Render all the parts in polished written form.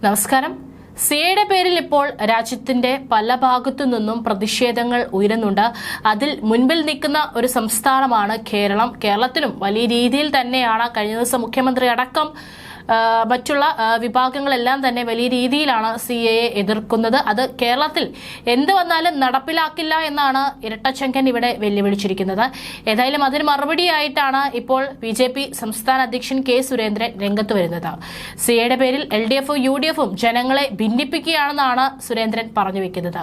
നമസ്കാരം. സിയുടെ പേരിൽ ഇപ്പോൾ രാജ്യത്തിന്റെ പല ഭാഗത്തു നിന്നും പ്രതിഷേധങ്ങൾ ഉയരുന്നുണ്ട്. അതിൽ മുൻപിൽ നിൽക്കുന്ന ഒരു സംസ്ഥാനമാണ് കേരളം. കേരളത്തിലും വലിയ രീതിയിൽ തന്നെയാണ് കഴിഞ്ഞ ദിവസം മുഖ്യമന്ത്രി അടക്കം മറ്റുള്ള വിഭാഗങ്ങളെല്ലാം തന്നെ വലിയ രീതിയിലാണ് സിഎയെ എതിർക്കുന്നത്. അത് കേരളത്തിൽ എന്ത് വന്നാലും നടപ്പിലാക്കില്ല എന്നാണ് ഇരട്ടച്ചങ്കൻ ഇവിടെ വെല്ലുവിളിച്ചിരിക്കുന്നത്. ഏതായാലും അതിന് മറുപടിയായിട്ടാണ് ഇപ്പോൾ ബിജെപി സംസ്ഥാന അധ്യക്ഷൻ കെ സുരേന്ദ്രൻ രംഗത്ത് വരുന്നത്. സിഎയുടെ പേരിൽ എൽഡിഎഫും യുഡിഎഫും ജനങ്ങളെ ഭിന്നിപ്പിക്കുകയാണെന്നാണ് സുരേന്ദ്രൻ പറഞ്ഞു വെക്കുന്നത്.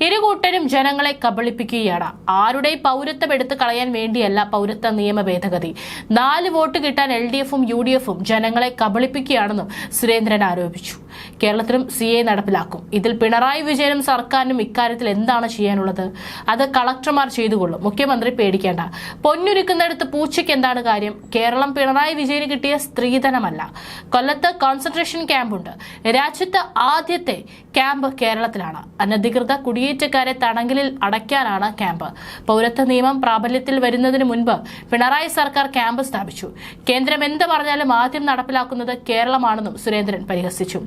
ഇരുകൂട്ടരും ജനങ്ങളെ കബളിപ്പിക്കുകയാണ്. ആരുടെ പൗരത്വം എടുത്തു കളയാൻ വേണ്ടിയല്ല പൗരത്വ നിയമ ഭേദഗതി. 4 വോട്ട് കിട്ടാൻ എൽഡിഎഫും യുഡിഎഫും ജനങ്ങളെ കബളിപ്പിക്കുകയാണെന്നും സുരേന്ദ്രൻ ആരോപിച്ചു. കേരളത്തിലും സിഎ നടപ്പിലാക്കും. ഇതിൽ പിണറായി വിജയനും സർക്കാരിനും ഇക്കാര്യത്തിൽ എന്താണ് ചെയ്യാനുള്ളത്? അത് കളക്ടർമാർ ചെയ്തുകൊള്ളും. മുഖ്യമന്ത്രി പേടിക്കേണ്ട. പൊന്നുരുക്കുന്നിടത്ത് പൂച്ചയ്ക്ക് എന്താണ് കാര്യം? കേരളം പിണറായി വിജയന് കിട്ടിയ സ്ത്രീധനമല്ല. കൊല്ലത്ത് കോൺസെൻട്രേഷൻ ക്യാമ്പുണ്ട്. രാജ്യത്ത് ആദ്യത്തെ ക്യാമ്പ് കേരളത്തിലാണ്. അനധികൃത കുടിയേറ്റക്കാരെ തടങ്കലിൽ അടയ്ക്കാനാണ് ക്യാമ്പ്. പൗരത്വ നിയമം പ്രാബല്യത്തിൽ വരുന്നതിന് മുൻപ് പിണറായി സർക്കാർ ക്യാമ്പ് സ്ഥാപിച്ചു. കേന്ദ്രം എന്ത് പറഞ്ഞാലും ആദ്യം നടപ്പിലാക്കുന്നത് കേരളമാണെന്നും സുരേന്ദ്രൻ പരിഹസിച്ചു.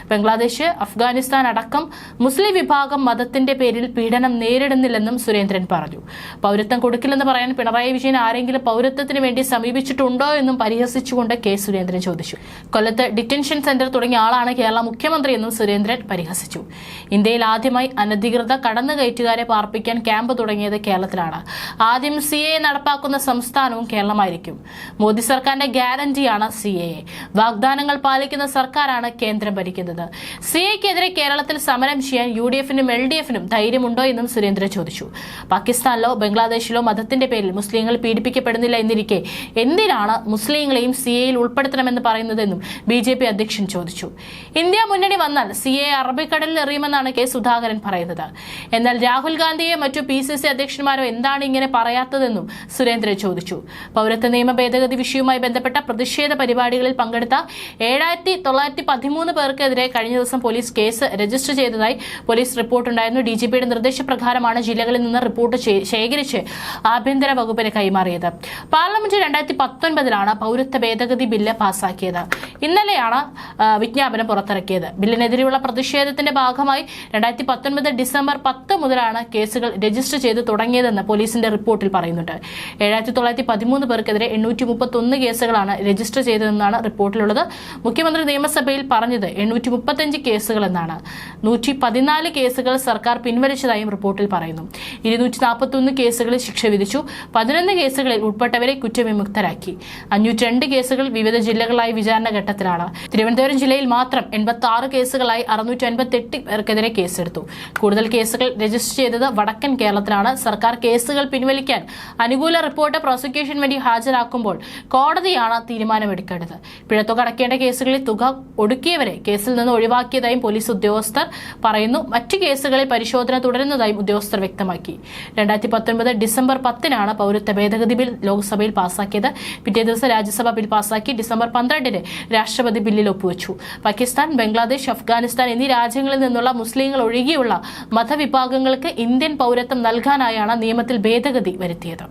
ബംഗ്ലാദേശ്, അഫ്ഗാനിസ്ഥാൻ അടക്കം മുസ്ലിം വിഭാഗം മതത്തിന്റെ പേരിൽ പീഡനം നേരിടുന്നില്ലെന്നും സുരേന്ദ്രൻ പറഞ്ഞു. പൗരത്വം കൊടുക്കില്ലെന്ന് പറയാൻ പിണറായി വിജയൻ ആരെങ്കിലും പൗരത്വത്തിന് വേണ്ടി സമീപിച്ചിട്ടുണ്ടോ എന്നും പരിഹസിച്ചുകൊണ്ട് കെ സുരേന്ദ്രൻ ചോദിച്ചു. കൊല്ലത്ത് ഡിറ്റൻഷൻ സെന്റർ തുടങ്ങിയ ആളാണ് കേരള മുഖ്യമന്ത്രി എന്നും സുരേന്ദ്രൻ പരിഹസിച്ചു. ഇന്ത്യയിൽ ആദ്യമായി അനധികൃത കടന്നുകയറ്റുകാരെ പാർപ്പിക്കാൻ ക്യാമ്പ് തുടങ്ങിയത് കേരളത്തിലാണ്. ആദ്യം സിഎ നടപ്പാക്കുന്ന സംസ്ഥാനവും കേരളമായിരിക്കും. മോദി സർക്കാരിന്റെ ഗ്യാരണ്ടിയാണ് സിഎ. വാഗ്ദാനങ്ങൾ പാലിക്കുന്ന സർക്കാരാണ് കേന്ദ്രം ഭരിക്കുന്നത്. സിഎക്കെതിരെ കേരളത്തിൽ സമരം ചെയ്യാൻ യുഡിഎഫിനും എൽഡിഎഫിനും ധൈര്യമുണ്ടോ എന്നും സുരേന്ദ്രൻ ചോദിച്ചു. പാകിസ്ഥാനിലോ ബംഗ്ലാദേശിലോ മതത്തിന്റെ പേരിൽ മുസ്ലിങ്ങൾ പീഡിപ്പിക്കപ്പെടുന്നില്ല എന്നിരിക്കെ എന്തിനാണ് മുസ്ലിങ്ങളെയും സിഎയിൽ ഉൾപ്പെടുത്തണമെന്ന് പറയുന്നതെന്നും ബിജെപി അധ്യക്ഷൻ ചോദിച്ചു. ഇന്ത്യ മുന്നണി വന്നാൽ സിഎ അറബിക്കടലിൽ എറിയുമെന്നാണ് കെ സുധാകരൻ പറയുന്നത്. എന്നാൽ രാഹുൽ ഗാന്ധിയെ മറ്റു പിസിസി അധ്യക്ഷന്മാരോ എന്താണ് ഇങ്ങനെ പറയാത്തതെന്നും സുരേന്ദ്രൻ ചോദിച്ചു. പൗരത്വ നിയമ ഭേദഗതി വിഷയവുമായി ബന്ധപ്പെട്ട പ്രതിഷേധ പരിപാടികളിൽ പങ്കെടുത്ത 7,913 പേർക്കെതിരെ കഴിഞ്ഞ ദിവസം പോലീസ് കേസ് രജിസ്റ്റർ ചെയ്തതായി പോലീസ് റിപ്പോർട്ടുണ്ടായിരുന്നു. ഡിജിപിയുടെ നിർദ്ദേശപ്രകാരമാണ് ജില്ലകളിൽ നിന്ന് റിപ്പോർട്ട് ശേഖരിച്ച് ആഭ്യന്തര വകുപ്പിന് കൈമാറിയത്. പാർലമെന്റ് 2019 പൗരത്വ ഭേദഗതി ബില്ല് പാസാക്കിയത്. ഇന്നലെയാണ് വിജ്ഞാപനം പുറത്തിറക്കിയത്. ബില്ലിനെതിരെയുള്ള പ്രതിഷേധത്തിന്റെ ഭാഗമായി 2019 ഡിസംബർ 10 മുതലാണ് കേസുകൾ രജിസ്റ്റർ ചെയ്ത് തുടങ്ങിയതെന്ന് പോലീസിന്റെ റിപ്പോർട്ടിൽ പറയുന്നുണ്ട്. 7,913 പേർക്കെതിരെ 831 കേസുകളാണ് രജിസ്റ്റർ ചെയ്തതെന്നാണ് റിപ്പോർട്ടിലുള്ളത്. മുഖ്യമന്ത്രി നിയമസഭയിൽ പറഞ്ഞത് 835 കേസുകൾ എന്നാണ്. 114 കേസുകൾ സർക്കാർ പിൻവലിച്ചതായും റിപ്പോർട്ടിൽ പറയുന്നു. 241 കേസുകളിൽ ശിക്ഷ വിധിച്ചു. 11 കേസുകളിൽ ഉൾപ്പെട്ടവരെ കുറ്റവിമുക്തരാക്കി. 502 കേസുകൾ വിവിധ ജില്ലകളായി വിചാരണ ഘട്ടത്തിലാണ്. തിരുവനന്തപുരം ജില്ലയിൽ മാത്രം 86 കേസുകളായി 658 പേർക്കെതിരെ കേസെടുത്തു. കൂടുതൽ കേസുകൾ രജിസ്റ്റർ ചെയ്തത് വടക്കൻ കേരളത്തിലാണ്. സർക്കാർ കേസുകൾ പിൻവലിക്കാൻ അനുകൂല റിപ്പോർട്ട് പ്രോസിക്യൂഷൻ വേണ്ടി ഹാജരാക്കുമ്പോൾ കോടതിയാണ് തീരുമാനമെടുക്കേണ്ടത്. പിഴത്തുക അടയ്ക്കേണ്ട കേസുകളിൽ തുക ഒടുക്കിയവരെ കേസിൽ നിന്ന് ഒഴിവാക്കിയതായും പോലീസ് ഉദ്യോഗസ്ഥർ പറയുന്നു. മറ്റു കേസുകളിൽ പരിശോധന തുടരുന്നതായും ഉദ്യോഗസ്ഥർ വ്യക്തമാക്കി. 2019 ഡിസംബർ 10 പൗരത്വ ഭേദഗതി ബിൽ ലോക്സഭയിൽ പാസാക്കിയത്. പിറ്റേ ദിവസം രാജ്യസഭ ബിൽ പാസാക്കി. ഡിസംബർ 12 രാഷ്ട്രപതി ബില്ലിൽ ഒപ്പുവെച്ചു. പാകിസ്ഥാൻ, ബംഗ്ലാദേശ്, അഫ്ഗാനിസ്ഥാൻ എന്നീ രാജ്യങ്ങളിൽ നിന്നുള്ള മുസ്ലിങ്ങൾ ഒഴികെയുള്ള മതവിഭാഗങ്ങൾക്ക് ഇന്ത്യൻ പൗരത്വം നൽകാനായാണ് നിയമത്തിൽ ഭേദഗതി വരുത്തിയത്.